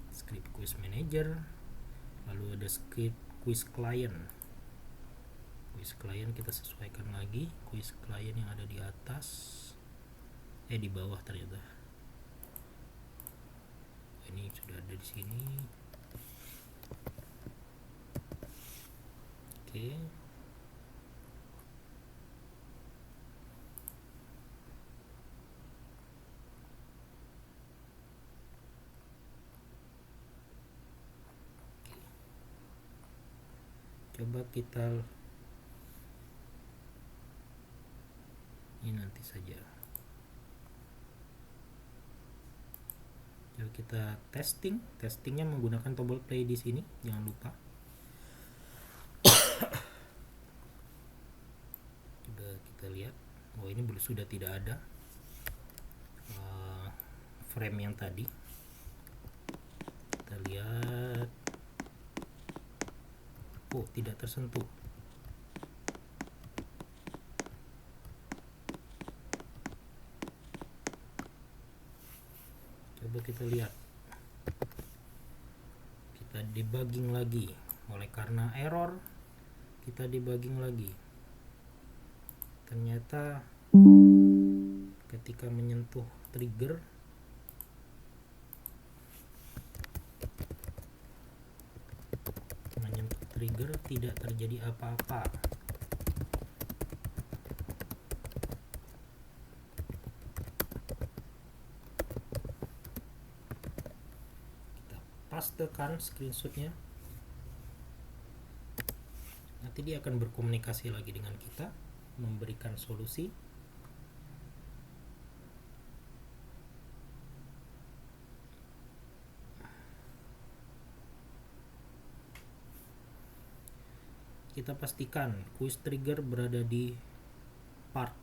Script quiz manager, lalu ada script quiz client. Quiz client kita sesuaikan lagi, quiz client yang ada di atas, di bawah ternyata. Ini sudah ada di sini. Oke. Coba kita ini nanti saja. Coba kita testingnya menggunakan tombol play di sini, jangan lupa. Coba kita lihat, oh ini sudah tidak ada frame yang tadi. Kita lihat, oh tidak tersentuh. Coba kita lihat, kita debugging lagi. Oleh karena error, kita debugging lagi. Ternyata ketika menyentuh trigger, tidak terjadi apa-apa. Kita pastekan screenshotnya, nanti dia akan berkomunikasi lagi dengan kita, memberikan solusi. kita pastikan quiz trigger berada di part.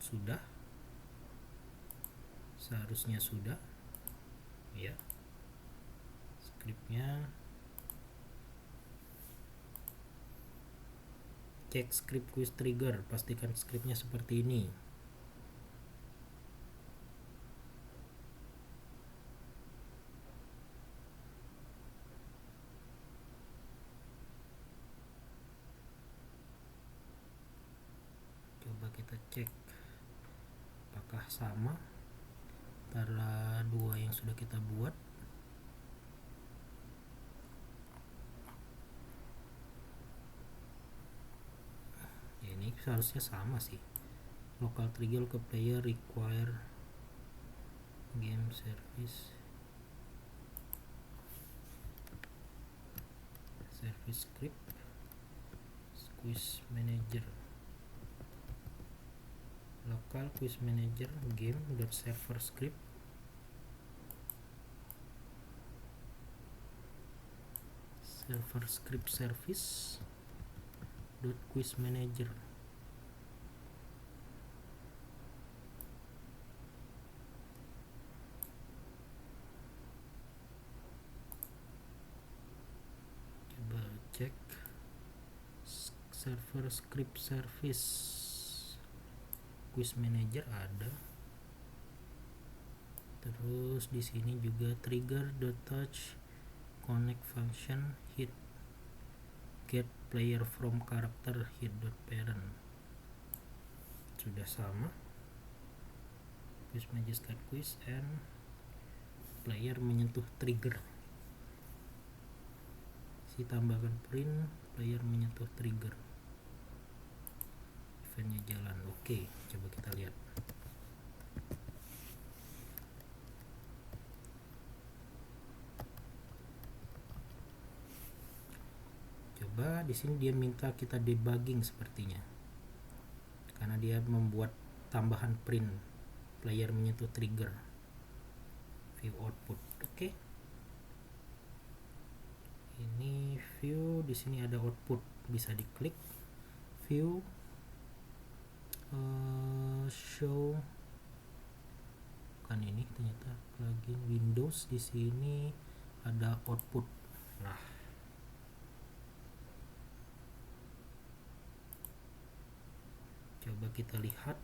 Sudah, seharusnya sudah ya. Skripnya, cek script quiz trigger, pastikan scriptnya seperti ini. Coba kita cek apakah sama antara dua yang sudah kita buat. Ya, ini seharusnya sama sih. Local trigger ke player require game service script quiz manager local quiz manager game.server script server script service quiz manager. Coba cek server script service quiz manager ada. Terus di sini juga trigger.touch connect function hit get player from character hit.parent sudah sama. Quiz magic start quiz and player menyentuh trigger. Si tambahkan print player menyentuh trigger. Eventnya jalan. Oke, coba kita lihat. Coba di sini dia minta kita debugging sepertinya, karena dia membuat tambahan print player menyentuh trigger. View output. Oke. Ini view, di sini ada output, bisa diklik view, show, kan ini ternyata plugin Windows. Di sini ada output. Nah, coba kita lihat.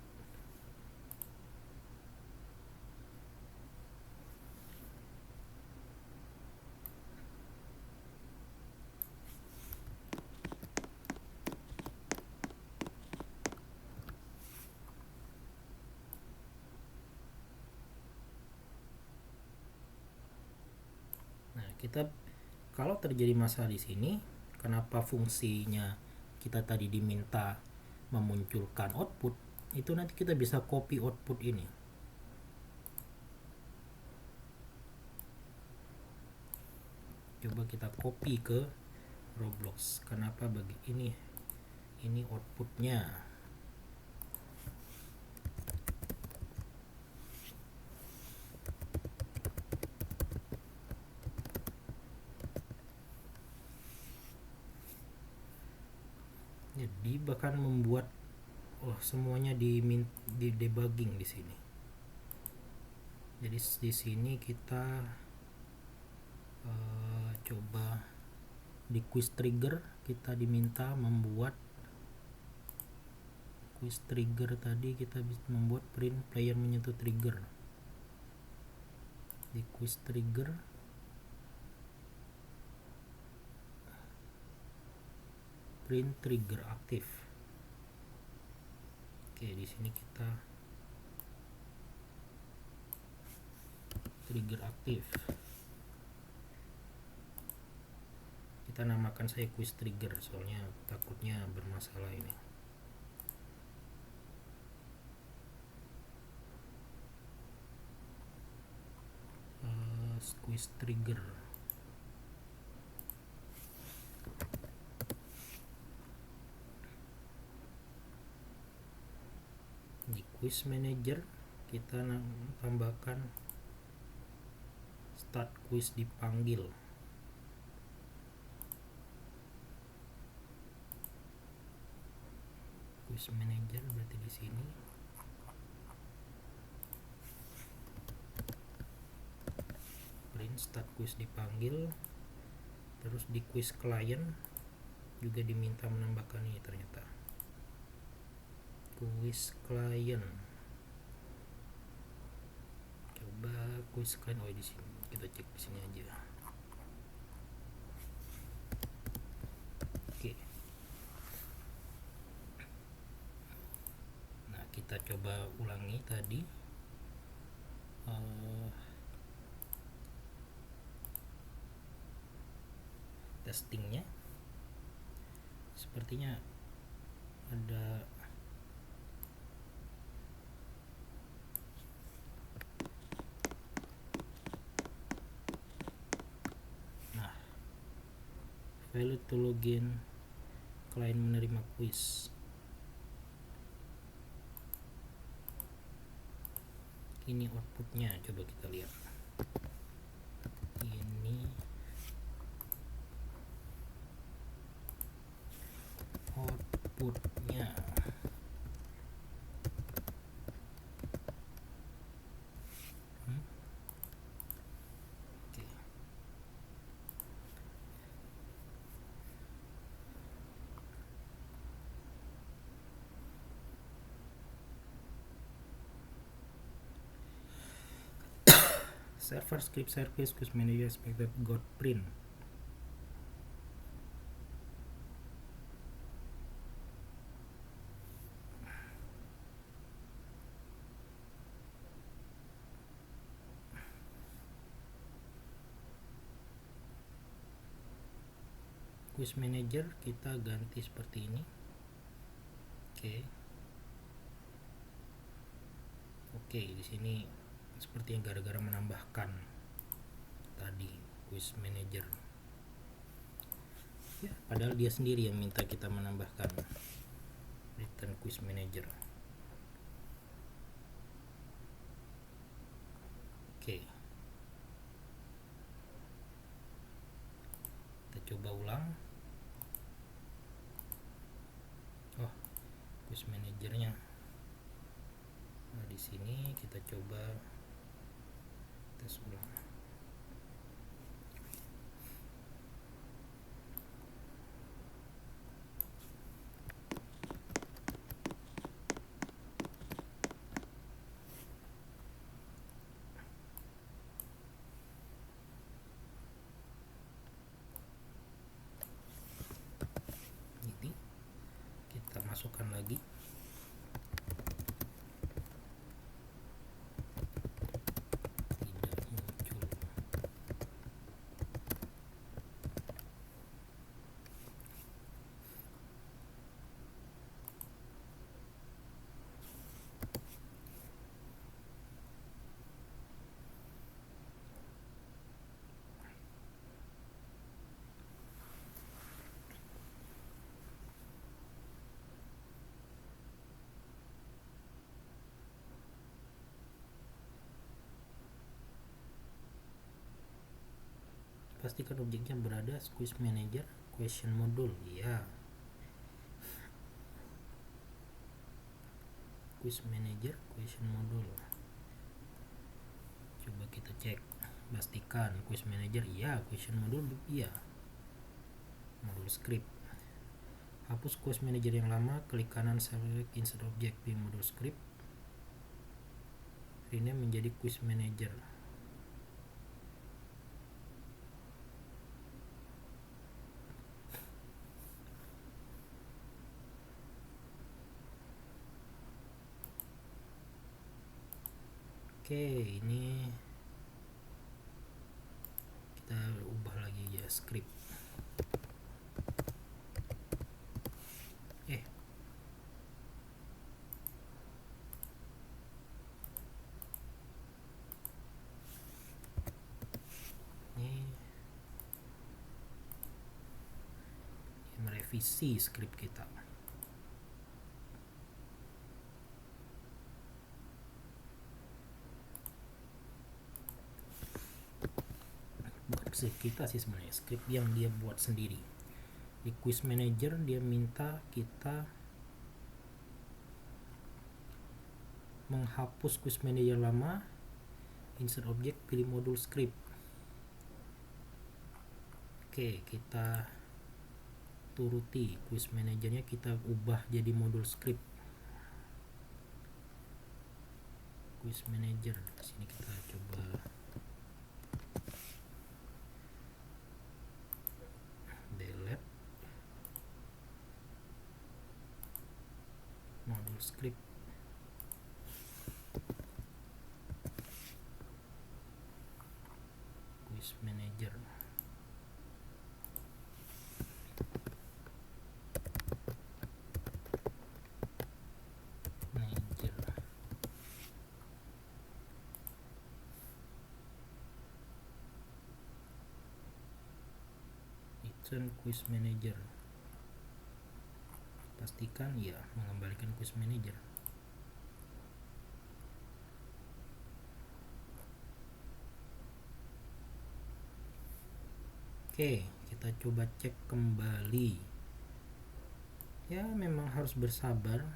Kita kalau terjadi masalah di sini, kenapa fungsinya kita tadi diminta memunculkan output, itu nanti kita bisa copy output ini. Coba kita copy ke Roblox. Kenapa bagi ini outputnya. Jadi bahkan membuat semuanya di debugging di sini. Jadi di sini kita coba di quiz trigger, kita diminta membuat quiz trigger tadi, kita bisa membuat print player menyentuh trigger. Di quiz trigger print trigger aktif. Oke, di sini kita trigger aktif. Kita namakan saya quiz trigger, soalnya takutnya bermasalah ini. Quiz trigger. Di quiz manager kita tambahkan start quiz dipanggil. quiz manager berarti di sini. Print start quiz dipanggil, terus di quiz client juga diminta menambahkan ini ternyata. Quiz client. Coba quiz client, oh di sini. Kita cek di sini aja. Oke. Nah, kita coba ulangi tadi. Testingnya sepertinya ada valid to login, klien menerima quiz. Ini outputnya, coba kita lihat. Ini outputnya. Oke. Server script service quiz manager expected got print. Quiz manager kita ganti seperti ini. Oke, di sini seperti yang gara-gara menambahkan tadi quiz manager. Ya, padahal dia sendiri yang minta kita menambahkan return quiz manager. Oke. Kita coba ulang. Oh, quiz manajernya. Nah, di sini kita coba tes ulang. Ini kita masukkan lagi. Pastikan objeknya berada quiz manager question module. Ya, quiz manager question module. Coba kita cek, pastikan quiz manager iya, question module iya, modul script. Hapus quiz manager yang lama, klik kanan select insert object di modul script, rename menjadi quiz manager. Oke, ini kita ubah lagi ya script. Ini merevisi script kita. Script kita sih sebenarnya script yang dia buat sendiri. Di quiz manager dia minta kita menghapus quiz manager lama, insert object, pilih modul script. Oke, kita turuti quiz manajernya, kita ubah jadi modul script. Quiz manager di sini kita coba delete modul script. Quiz manager. Quiz manager, pastikan ya mengembalikan quiz manager. Oke, kita coba cek kembali. Ya, memang harus bersabar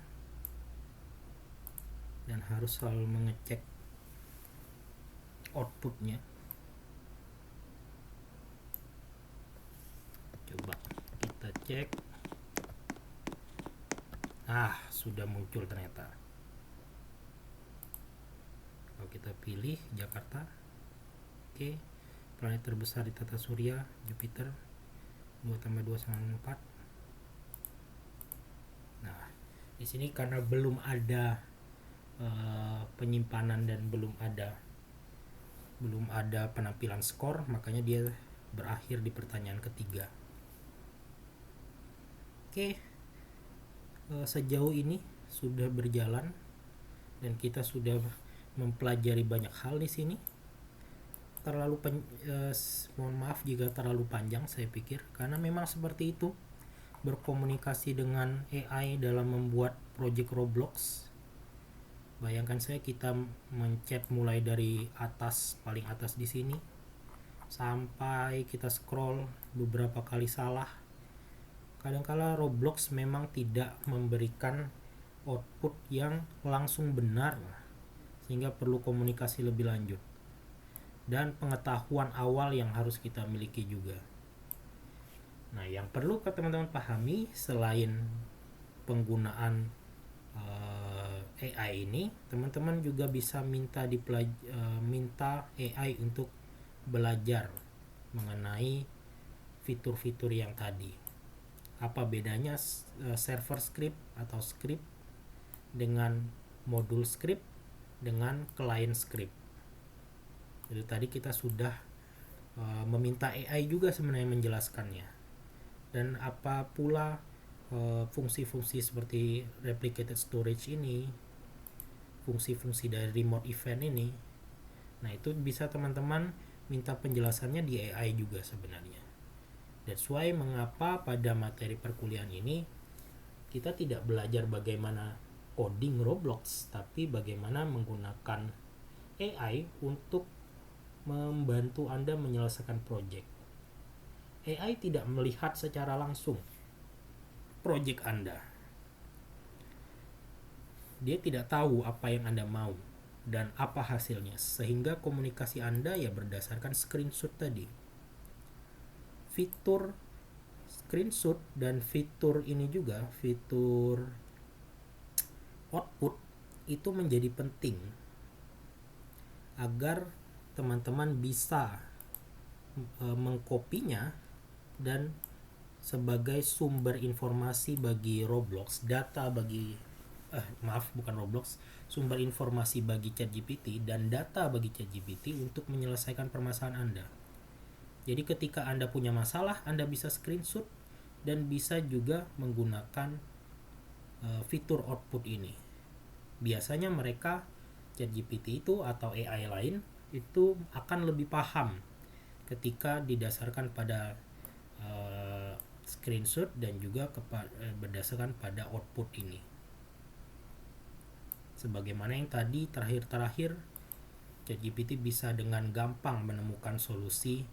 dan harus selalu mengecek outputnya. Coba kita cek. Sudah muncul ternyata. Kalau kita pilih Jakarta, oke, planet terbesar di tata surya Jupiter, 2+2 = 4. Nah, di sini karena belum ada penyimpanan dan belum ada penampilan skor, makanya dia berakhir di pertanyaan ketiga. Oke, sejauh ini sudah berjalan dan kita sudah mempelajari banyak hal di sini. Mohon maaf jika terlalu panjang saya pikir, karena memang seperti itu berkomunikasi dengan AI dalam membuat project Roblox. Bayangkan saya kita mencet mulai dari atas, paling atas di sini, sampai kita scroll beberapa kali salah. Kadangkala Roblox memang tidak memberikan output yang langsung benar, sehingga perlu komunikasi lebih lanjut dan pengetahuan awal yang harus kita miliki juga. Nah, yang perlu teman-teman pahami selain penggunaan AI ini, teman-teman juga bisa minta AI untuk belajar mengenai fitur-fitur yang tadi. Apa bedanya server script atau script dengan modul script dengan client script. Jadi tadi kita sudah meminta AI juga sebenarnya menjelaskannya. Dan apa pula fungsi-fungsi seperti replicated storage ini, fungsi-fungsi dari remote event ini. Nah, itu bisa teman-teman minta penjelasannya di AI juga sebenarnya. That's why mengapa pada materi perkuliahan ini kita tidak belajar bagaimana coding Roblox, tapi bagaimana menggunakan AI untuk membantu Anda menyelesaikan project. AI tidak melihat secara langsung project Anda. Dia tidak tahu apa yang Anda mau dan apa hasilnya, sehingga komunikasi Anda ya berdasarkan screenshot tadi. Fitur screenshot dan fitur ini juga, fitur output, itu menjadi penting agar teman-teman bisa mengkopinya dan sebagai sumber informasi bagi Roblox, sumber informasi bagi ChatGPT dan data bagi ChatGPT untuk menyelesaikan permasalahan Anda. Jadi ketika Anda punya masalah, Anda bisa screenshot dan bisa juga menggunakan fitur output ini. Biasanya mereka, ChatGPT itu atau AI lain, itu akan lebih paham ketika didasarkan pada screenshot dan juga berdasarkan pada output ini. Sebagaimana yang tadi terakhir ChatGPT bisa dengan gampang menemukan solusi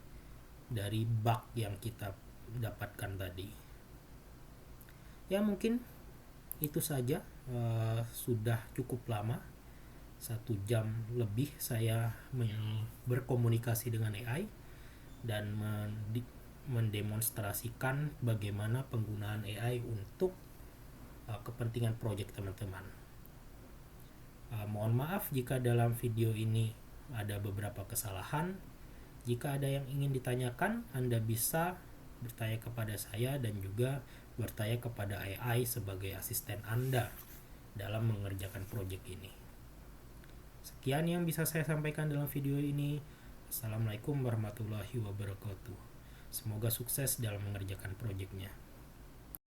dari bug yang kita dapatkan tadi. Ya, mungkin itu saja, sudah cukup lama 1 jam lebih saya berkomunikasi dengan AI dan mendemonstrasikan bagaimana penggunaan AI untuk kepentingan proyek teman-teman. Mohon maaf jika dalam video ini ada beberapa kesalahan. Jika ada yang ingin ditanyakan, Anda bisa bertanya kepada saya dan juga bertanya kepada AI sebagai asisten Anda dalam mengerjakan proyek ini. Sekian yang bisa saya sampaikan dalam video ini. Assalamualaikum warahmatullahi wabarakatuh. Semoga sukses dalam mengerjakan proyeknya.